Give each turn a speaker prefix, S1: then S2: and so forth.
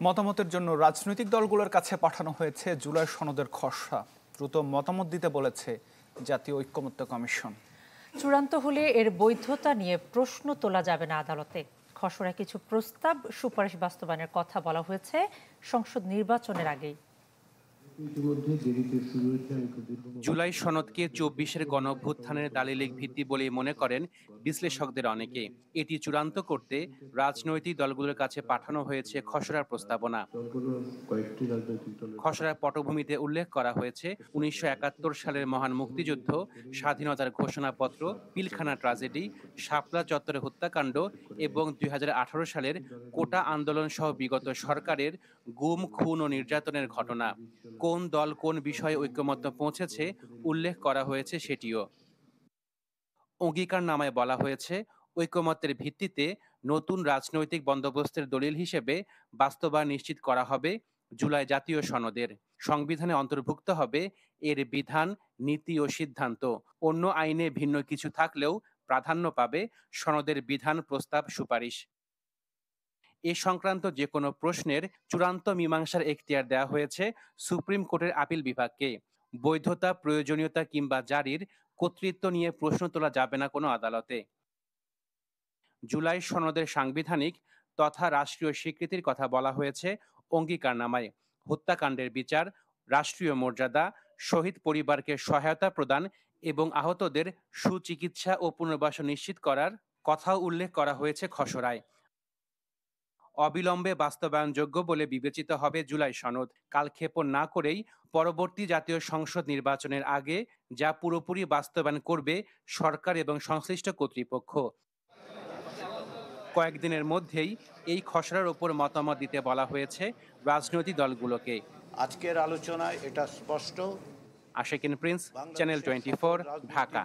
S1: মতামতের জন্য রাজনৈতিক দলগুলোর কাছে পাঠানো হয়েছে জুলাই সনদের খসড়া। দ্রুত মতামত দিতে বলেছে জাতীয় ঐক্যমত্য কমিশন।
S2: চূড়ান্ত হলে এর বৈধতা নিয়ে প্রশ্ন তোলা যাবে না আদালতে। খসড়ায় কিছু প্রস্তাব সুপারিশ বাস্তবায়নের কথা বলা হয়েছে সংসদ নির্বাচনের আগেই।
S3: জুলাই সনদকে ২৪-এর গণঅভ্যুত্থানের দালিলিক ভিত্তি বলে মনে করেন বিশ্লেষকদের অনেকে। এটি চূড়ান্ত করতে রাজনৈতিক দলগুলোর কাছে পাঠানো হয়েছে খসড়ার প্রস্তাবনা। খসড়ার পটভূমিতে উল্লেখ করা হয়েছে ১৯৭১ সালের মহান মুক্তিযুদ্ধ, স্বাধীনতার ঘোষণাপত্র, পিলখানা ট্রাজেডি, শাপলা চত্বরে হত্যাকাণ্ড এবং ২০১৮ সালের কোটা আন্দোলন সহ বিগত সরকারের গুম, খুন ও নির্যাতনের ঘটনা। কোন দল কোন বিষয়ে ঐকমত্য পৌঁছেছে উল্লেখ করা হয়েছে সেটিও। অঙ্গীকারনামায় বলা হয়েছে ঐকমত্যের ভিত্তিতে নতুন রাজনৈতিক বন্দোবস্তের দলিল হিসেবে বাস্তবায়ন নিশ্চিত করা হবে জুলাই জাতীয় সনদের। সংবিধানে অন্তর্ভুক্ত হবে এর বিধান, নীতি ও সিদ্ধান্ত। অন্য আইনে ভিন্ন কিছু থাকলেও প্রাধান্য পাবে সনদের বিধান, প্রস্তাব, সুপারিশ। এ সংক্রান্ত যে কোনো প্রশ্নের চূড়ান্ত মীমাংসার এখতিয়ার দেওয়া হয়েছে সুপ্রিম কোর্টের আপিল বিভাগকে। বৈধতা, প্রয়োজনীয়তা কিংবা জারির কর্তৃত্ব নিয়ে প্রশ্ন তোলা যাবে না কোনো আদালতে। জুলাই সনদের সাংবিধানিক তথা রাষ্ট্রীয় স্বীকৃতির কথা বলা হয়েছে অঙ্গীকারনামায়। হত্যাকাণ্ডের বিচার, রাষ্ট্রীয় মর্যাদা, শহীদ পরিবারকে সহায়তা প্রদান এবং আহতদের সুচিকিৎসা ও পুনর্বাসন নিশ্চিত করার কথাও উল্লেখ করা হয়েছে খসড়ায়। অবিলম্বে বাস্তবায়নযোগ্য বলে বিবেচিত হবে জুলাই সনদ। কালক্ষেপণ না করেই পরবর্তী জাতীয় সংসদ নির্বাচনের আগে যা পুরোপুরি বাস্তবায়ন করবে সরকার এবং সংশ্লিষ্ট কর্তৃপক্ষ। কয়েকদিনের মধ্যেই এই খসড়ার ওপর মতামত দিতে বলা হয়েছে রাজনৈতিক দলগুলোকে।
S4: আজকের আলোচনায় এটা স্পষ্ট।
S3: Ashikin Prince, channel 24, Dhaka.